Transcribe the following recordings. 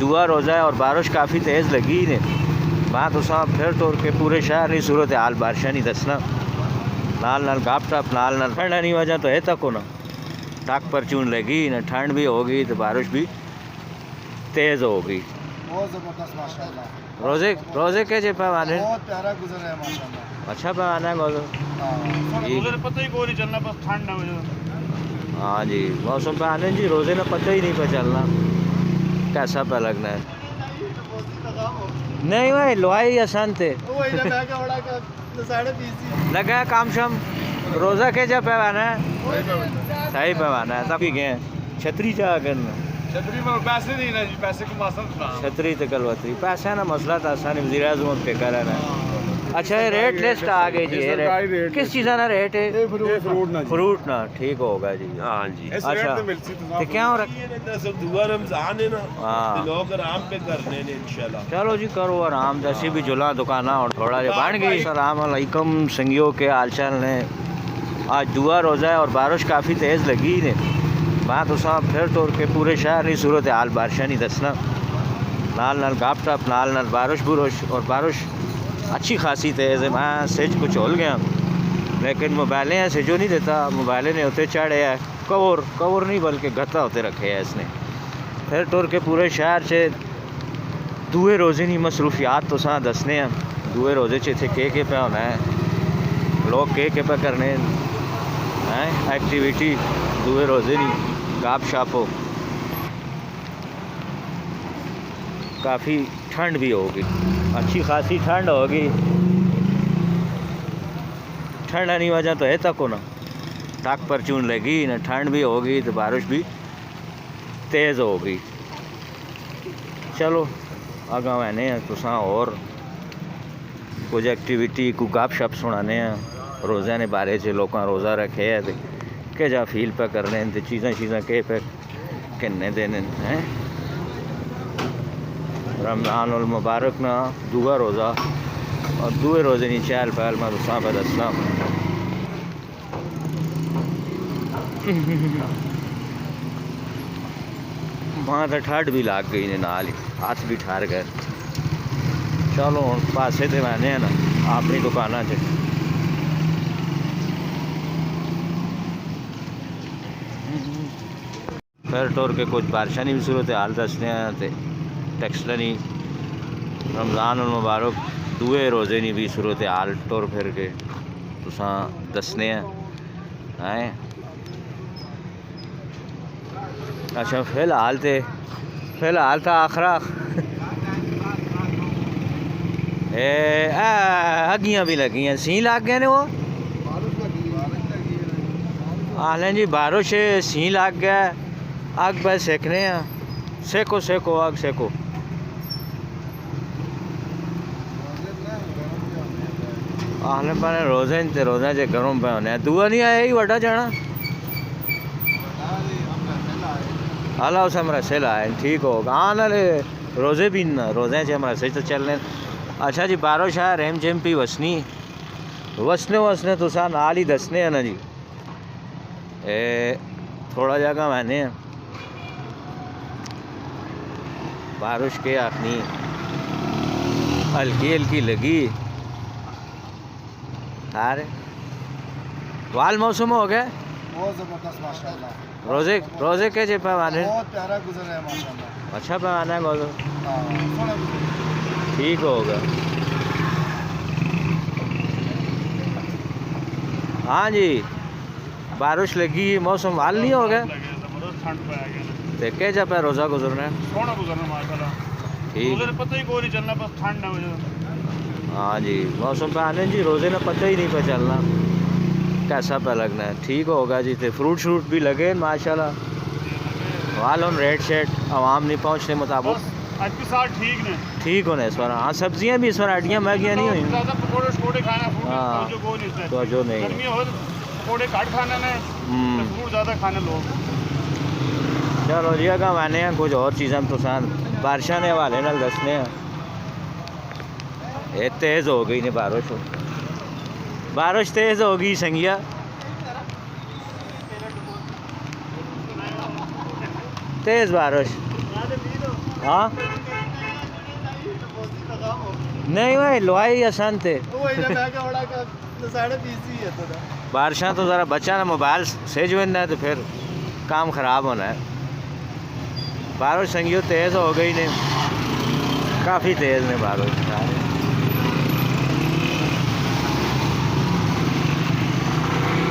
दुआ रोज़ा है और बारिश काफ़ी तेज़ लगी ने वहाँ तो साहब फिर तोड़ के पूरे शहर नहीं सूरत हाल बारिशा नहीं दसना नाल नाल गाप टाप नाल नाल ठंडा नहीं वजह तो है तक हो ना टाक पर चून लगी ना ठंड भी होगी तो बारिश भी तेज़ होगी। बहुत ज़बरदस्त माशाल्लाह। रोज़े रोज़े कैसे पैमाने बहुत प्यारा गुजर है माशाल्लाह। अच्छा पैमाना है रोज़े रोज़े पता ही कोई नहीं चलना बस ठंड ना वजह। हाँ जी मौसम पे आने जी रोज़े ना पता ही नहीं पे चलना कैसा पे लगना है नहीं भाई लोहाई आसान थे लगा है काम शाम रोज़ा के जब पैमाना है सही पैमाना है तभी गए छतरी चाह करना छतरी में पैसे नहीं ना जी पैसे को मसला छतरी तो कलवतरी पैसा ना मसला था आसानी वज़ीर आज़म पे कर रहा है। अच्छा ये रेट लिस्ट आ गई जी ये रेट किस चीज़ ना रेट है फ्रूट ना ठीक होगा जी। हाँ जी अच्छा तो क्या हो रहा दुआ रमजान है ना हाँ लोग आराम पे करने ने इंशाल्लाह। चलो जी करो आराम जैसी भी जुला दुकाना और थोड़ा जो बन गई। अस्सलाम वालेकुम संगियों के हाल चाल ने आज दुआ रोज़ा है और बारिश काफ़ी तेज़ लगी ने वहाँ तो साहब फिर तोड़ के पूरे शहर नहीं सूरत हाल बारिशा नहीं दसना नाल नाल गाप टाप नाल नाल बारिश बुरिश और बारिश अच्छी खासी तेज़ है। मैं सेज को चोल गया लेकिन मोबाइलें हैं सेजो नहीं देता मोबाइलें ने होते चढ़े है कवर नहीं बल्कि गत्ता होते रखे है इसने फिर टुर के पूरे शहर से दूए रोज़े नहीं मसरूफियात तो सा दसने हैं दूए रोज़े च इतने के पे होना है लोग के पे करने हैं एक्टिविटी दूए रोज़े नहीं गाप शापो काफ़ी ठंड भी होगी अच्छी खासी ठंड होगी ठंडा नहीं वजह तो है तक हो ना टाक पर चून लगी ना ठंड भी होगी तो बारिश भी तेज़ होगी। चलो आगा मैंने तो और कुछ एक्टिविटी को गप शप सुनाने हैं रोज़ा ने बारे से लोग रोज़ा रखे है तो के जा फील पे करने तो चीज़ें के पे कहने देने हैं रमज़ान उल मुबारक ना दुआ रोज़ा और दुए रोज़े नहीं चहल पहल में तो साहब अस्सलाम वहाँ तो ठंड भी लाग गई ने नाल ही हाथ भी ठार गए। चलो हम पासे तो मैंने है ना अपनी दुकाना च फिर टोर के कुछ बारिशा नहीं भी सूरत हाल दसने हैं टेक्सट नहीं रमज़ान उल मुबारक दुए रोज़े नहीं भी सूरत हाल टुर फिर के तुसा दसने हैं। अच्छा फिलहाल तो आखरा अगियाँ भी लगी हैं सी लग गए ने वो आलें जी बारिश सी लग गया अग पे सेकने हैं सेको आग सेको आने पर रोज़े जे घरों पे होने दुआ नहीं आया ही वड्डा जाना हाला उस हमारा सेल आए ठीक होगा आने ले रोज़े भी ना रोज़े से हमारा सही तो चलने। अच्छा जी बारिश है रेम जेम पी वसने तो सा नाल ही दसने है ना जी थोड़ा जगह मैंने बारिश के आखनी हल्की लगी अरे वाल मौसम हो गया बहुत ज़बरदस्त माशाल्लाह। रोज़े कैसे पैमाने बहुत प्यारा गुजर है माशाल्लाह। अच्छा पैमाना है रोज़ा ठीक होगा। हाँ जी बारिश लगी मौसम हाल नहीं हो गया तो क्या जब है रोज़ा गुजरना है सोना गुजरना माशाल्लाह ठीक पता ही कोई नहीं चलना बस ठंड ना वजह। हाँ जी मौसम पे आने जी रोज़े ना पता ही नहीं पे चलना कैसा पे लगना है ठीक होगा जी तो फ्रूट भी लगे माशाल्लाह वाल ऑन रेड शेड आवाम नहीं पहुँचने मुताबिक आज की साल ठीक ने ठीक होने इस बार। हाँ सब्जियाँ भी इस बार आटियाँ महंगियाँ नहीं हुई ज़्यादा पकोड़े खाना हाँ जो कोई नहीं तो जो नहीं गर्मी हो पकोड़े काट खाने ने फ्रूट ज़्यादा खाने लोग। चलो जी अगर मैंने कुछ और चीज़ें तो सान बारिशा ने हवाले नाल दसने ये तेज़ हो गई ने बारिश तेज़ हो गई संगिया तेज़ बारिश हाँ नहीं भाई लोहाई आसान थे बारिशां तो ज़रा बचा ना मोबाइल सेज बन है तो फिर काम ख़राब होना है। बारिश संगियो तेज़ हो गई ने काफ़ी तेज़ ने बारिश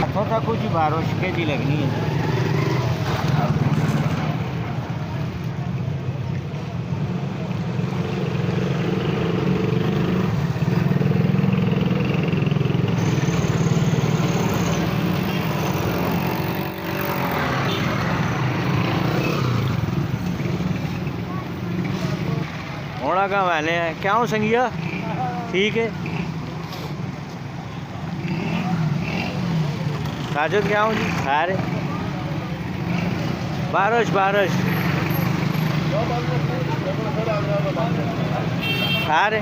हाथों तक कुछ बारिश के जी लगनी है। होना का मैंने है क्या हूँ संगिया ठीक है साजद क्या हूँ जी सारे बारिश बारिश सारे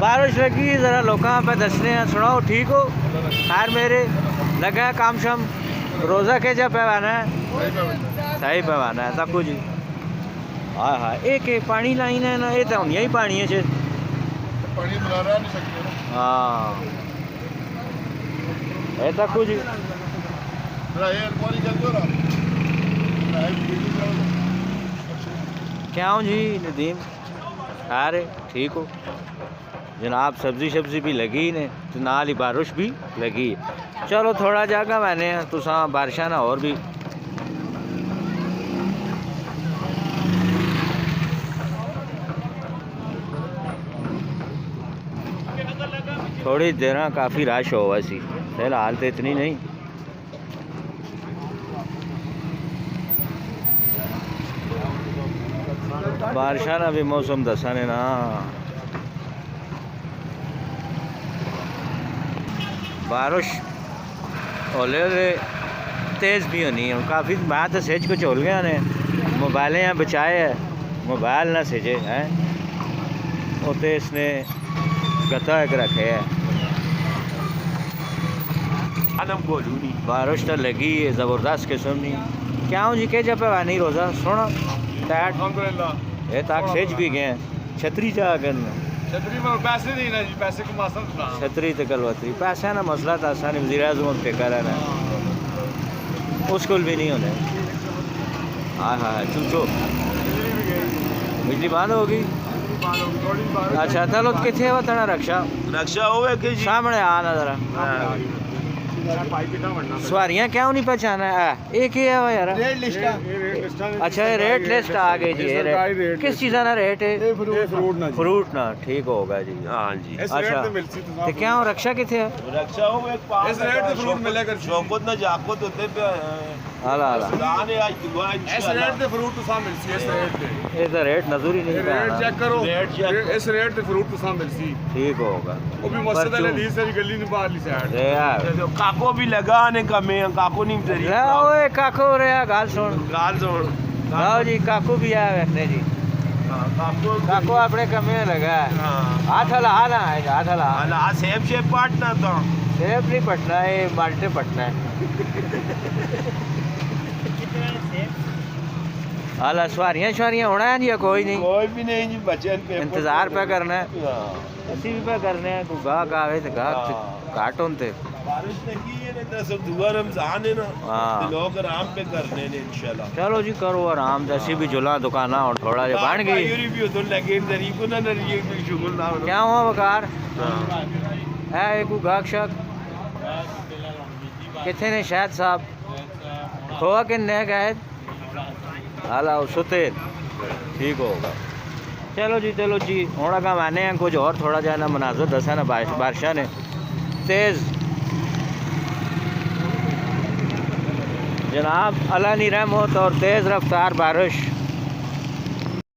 बारिश लगी ज़रा लोगों पे दसने हैं सुनाओ ठीक हो खैर मेरे लगा है काम शाम रोज़ा के जब पैवाना है सही पैवाना है सब कुछ हाँ हाँ एक पानी लाइन है ना ये तो यही पानी है जे हाँ ये तो कुछ क्या हूँ जी नदीम अरे ठीक हो जनाब सब्जी भी लगी ने तो नाल ही बारिश भी लगी चलो थोड़ा जागा मैंने तो बारिशा ना और भी थोड़ी देर काफ़ी रश होगा सी फिलहाल तो इतनी नहीं बारिशा ना भी मौसम दसा ने ना बारिश ओले तेज़ भी होनी है काफ़ी मैं तो सेज को चोल गया ने मोबाइल यहाँ बचाए है मोबाइल ना सेजे हैं वो तो इसने गता एक रखे है बारिश तो लगी है ज़बरदस्त किस्म नहीं क्या हूँ जी के जब नहीं रोज़ा सुनो टैट ये तक सेज भी गए छतरी जा करना पैसे नहीं ना जी पैसे को मासा छतरी तो कलवतरी पैसा ना मसला था आसानी वज़ीर आज़म पे करा ना उसको भी नहीं होने हाँ हाँ चूचो बिजली बंद होगी अच्छा चलो कितने वतना रक्षा रक्षा होवे कि जी सामने आना जरा सवारियाँ क्या नहीं पहचाना है एक ही है वो यार अच्छा ये रेट लिस्ट आ गई जी ये किस चीज़ का रेट है फ्रूट ना ठीक होगा जी हाँ जी अच्छा तो क्या हो रक्षा कितने है रक्षा होवे इस रेट पे फ्रूट मिलेगा शौकत ना जाकत होते पे आला आला दाने आज दुआ इस रेट पे फ्रूट तो साम मिलसी इस रेट पे ये तो रेट नजर ही नहीं रेट चेक करो इस रेट पे फ्रूट तो साम मिलसी ठीक होगा वो भी मस्जिद वाले ली से गली ने बाहर ली साइड यार काको भी लगाने का मैं काको नहीं तेरी ओए काको रे गाल सुन आओ जी काकू भी आया बैठने जी काको अपने कमे में लगा है हाथ हला आना है हाथ हला अला सेब से पटना तो सेब नहीं पटना है माल्टे पटना है हाला सवारियाँ होना है या कोई भी नहीं जी बचन पे इंतजार पे करना है ਅਸੀਂ ਵੀ ਪਾ ਕਰਨੇ ਆ ਕੋਈ ਗਾਹਕ ਆਵੇ ਤੇ ਗਾਹਕ ਘਾਟ ਹੁੰਦੇ बारिश लगी है ना तो सब दुआ रमजान है ना हाँ। तो लोग आराम पे करने ने इंशाल्लाह चलो जी करो आराम जैसी भी जुला दुकाना और थोड़ा जिहा बन गई यूरी भी तो लगे तरीको ना ये कोई शुगल ना हो क्या हुआ बकार है कोई गाहक शक कितने ने शायद साहब खोआ किन्ने गए हाला सुते ठीक होगा चलो जी थोड़ा काम आने हैं कुछ और थोड़ा जाना मनाजर दसा ना बारिशा ने तेज़ जनाब अल्लाह नी रहमत और तेज़ रफ्तार बारिश